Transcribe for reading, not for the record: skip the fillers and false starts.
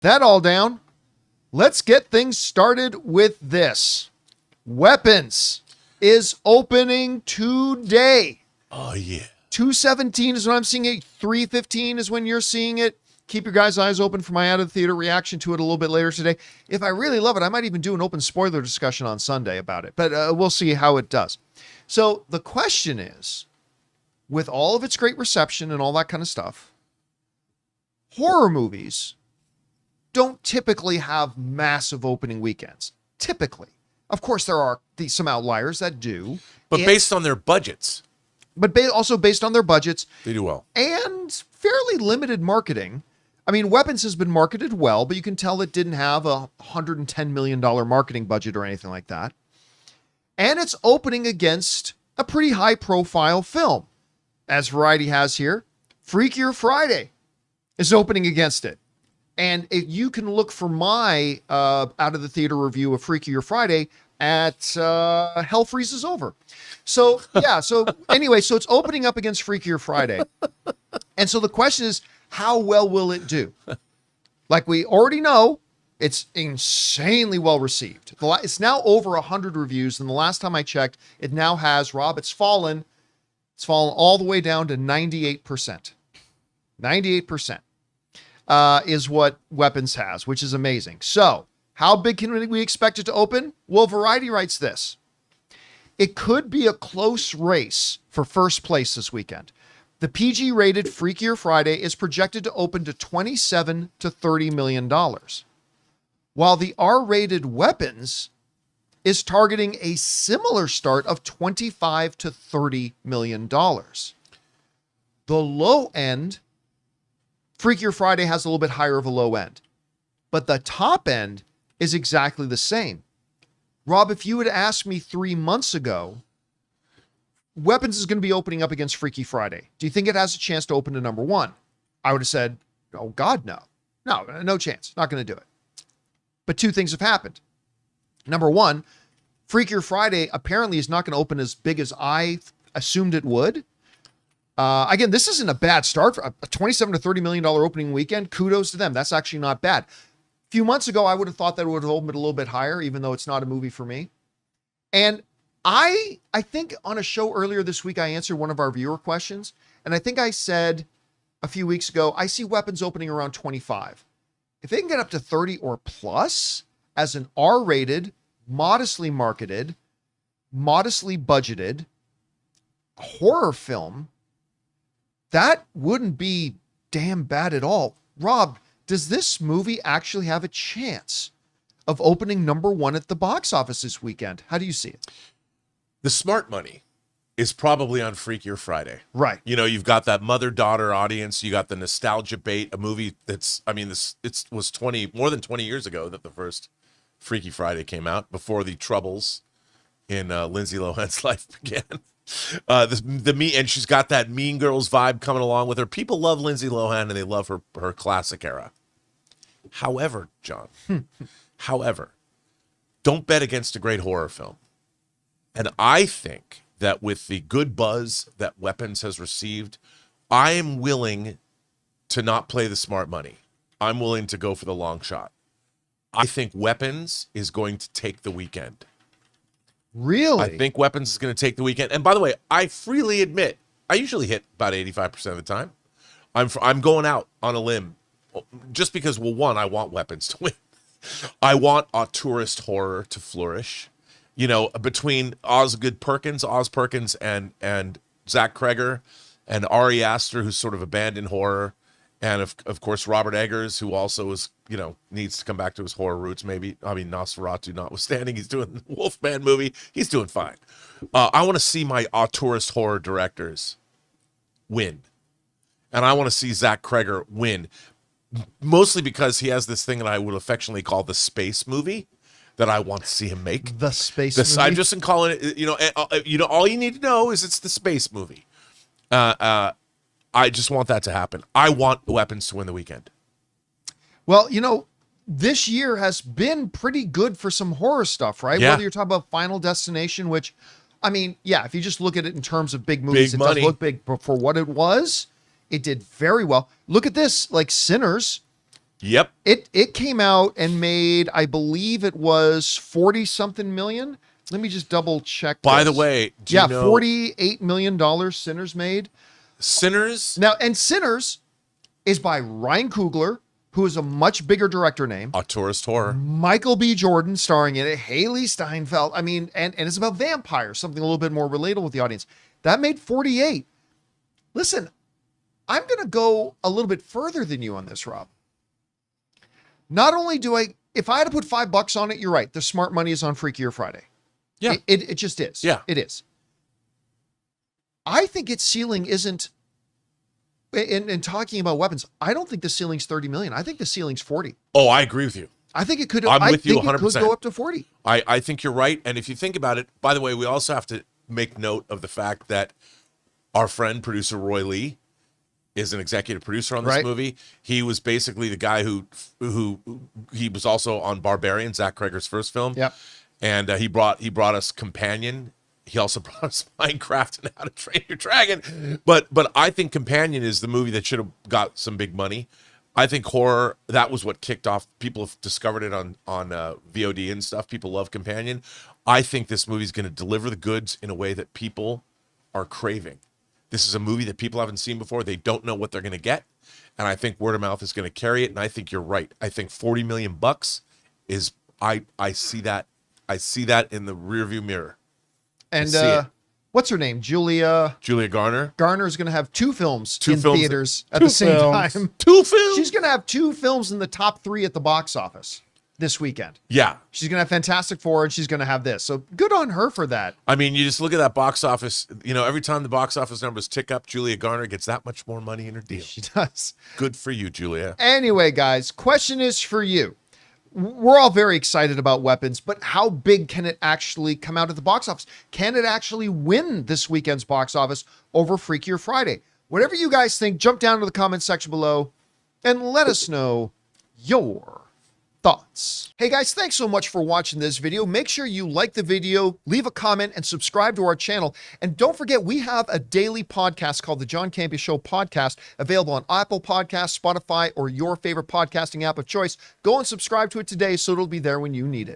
That all down. Let's get things started with this. Weapons is opening today. Oh, yeah. 2:17 is when I'm seeing it. 3:15 is when you're seeing it. Keep your guys' eyes open for my out of the theater reaction to it a little bit later today. If I really love it, I might even do an open spoiler discussion on Sunday about it. But we'll see how it does. So the question is, with all of its great reception and all that kind of stuff, horror movies don't typically have massive opening weekends. Typically. Of course, there are some outliers that do. But based on their budgets. But also based on their budgets. They do well. And fairly limited marketing. I mean, Weapons has been marketed well, but you can tell it didn't have a $110 million marketing budget or anything like that. And it's opening against a pretty high-profile film. As Variety has here, Freakier Friday is opening against it. And you can look for my out of the theater review of Freakier Friday at Hell Freezes Over. So, yeah. So anyway, so it's opening up against Freakier Friday. And so the question is, how well will it do? Like we already know, it's insanely well received. It's now over 100 reviews. And the last time I checked, it now has, Rob, it's fallen all the way down to 98%. 98%. Is what Weapons has, which is amazing. So, how big can we expect it to open? Well, Variety writes this. It could be a close race for first place this weekend. The PG-rated Freakier Friday is projected to open to $27 to $30 million, while the R-rated Weapons is targeting a similar start of $25 to $30 million. The low end, Freakier Friday has a little bit higher of a low end, but the top end is exactly the same. Rob, if you had asked me 3 months ago, Weapons is going to be opening up against Freaky Friday, do you think it has a chance to open to number one? I would have said, oh God, no. No chance. Not going to do it. But two things have happened. Number one, Freakier Friday apparently is not going to open as big as I assumed it would. Again, this isn't a bad start for a $27 to $30 million opening weekend. Kudos to them. That's actually not bad. A few months ago, I would have thought that it would have opened a little bit higher, even though it's not a movie for me. And I think on a show earlier this week, I answered one of our viewer questions. And I think I said a few weeks ago, I see Weapons opening around 25. If they can get up to 30 or plus as an R-rated, modestly marketed, modestly budgeted horror film, that wouldn't be damn bad at all. Rob, does this movie actually have a chance of opening number one at the box office this weekend? How do you see it? The smart money is probably on Freakier Friday. Right. You know, you've got that mother-daughter audience. You got the nostalgia bait, a movie that's, I mean, it was more than 20 years ago that the first Freaky Friday came out, before the troubles in Lindsay Lohan's life began. And she's got that Mean Girls vibe coming along with her. People love Lindsay Lohan and they love her classic era. However, John, don't bet against a great horror film. And I think that with the good buzz that Weapons has received, I am willing to not play the smart money. I'm willing to go for the long shot. I think Weapons is going to take the weekend. Really? I think Weapons is going to take the weekend. And by the way, I freely admit, I usually hit about 85% of the time. I'm going out on a limb just because, well, one, I want Weapons to win. I want auteurist horror to flourish. You know, between Oz Perkins, and Zach Kreger, and Ari Aster, who's sort of abandoned horror, and of course Robert Eggers, who also is, you know, needs to come back to his horror roots. Maybe, I mean, Nosferatu notwithstanding, he's doing the Wolfman movie. He's doing fine. I want to see my auteurist horror directors win, and I want to see Zach Kreger win, mostly because he has this thing that I would affectionately call the space movie that I want to see him make. The space movie? I'm just calling it, you know, all you need to know is it's the space movie. I just want that to happen. I want Weapons to win the weekend. Well, you know, this year has been pretty good for some horror stuff, right? Yeah. Whether you're talking about Final Destination, which, I mean, yeah, if you just look at it in terms of big movies, Big it money. does look big, but for what it was, it did very well. Look at this, like Sinners, Yep. It came out and made, I believe it was 40 something million. Let me just double check. By this. the way, do you know $48 million Sinners made. Sinners? Now, and Sinners is by Ryan Coogler, who is a much bigger director name. Auteurist horror. Michael B. Jordan starring in it. Haley Steinfeld. I mean, and it's about vampires, something a little bit more relatable with the audience. That made 48. Listen, I'm going to go a little bit further than you on this, Rob. Not only do if I had to put $5 on it, you're right. The smart money is on Freakier Friday. Yeah. It just is. Yeah. It is. I think its ceiling isn't, in talking about weapons, I don't think the ceiling's 30 million. I think the ceiling's 40. Oh, I agree with you. I think it could. I'm with you think 100%. It could go up to 40. I think you're right. And if you think about it, by the way, we also have to make note of the fact that our friend, producer Roy Lee, is an executive producer on this movie. He was basically the guy who he was also on Barbarian, Zach Kreger's first film. Yep. And he brought us Companion. He also brought us Minecraft and How to Train Your Dragon. But I think Companion is the movie that should have got some big money. I think horror, that was what kicked off. People have discovered it on VOD and stuff. People love Companion. I think this movie is going to deliver the goods in a way that people are craving. This is a movie that people haven't seen before. They don't know what they're going to get. And I think word of mouth is going to carry it. And I think you're right. I think 40 million bucks is, I see that. I see that in the rearview mirror. And what's her name? Julia Garner. Garner is going to have two films in films theaters at the same time. Two films. She's going to have two films in the top 3 at the box office this weekend. Yeah. She's going to have Fantastic Four and she's going to have this. So good on her for that. I mean, you just look at that box office. You know, every time the box office numbers tick up, Julia Garner gets that much more money in her deal. She does. Good for you, Julia. Anyway, guys, question is for you. We're all very excited about Weapons, but how big can it actually come out at the box office? Can it actually win this weekend's box office over Freakier Friday? Whatever you guys think, jump down to the comment section below and let us know your thoughts. Hey guys, thanks so much for watching this video. Make sure you like the video, leave a comment, and subscribe to our channel. And don't forget, we have a daily podcast called the John Campea Show podcast, available on Apple Podcasts, Spotify, or your favorite podcasting app of choice. Go and subscribe to it today so it'll be there when you need it.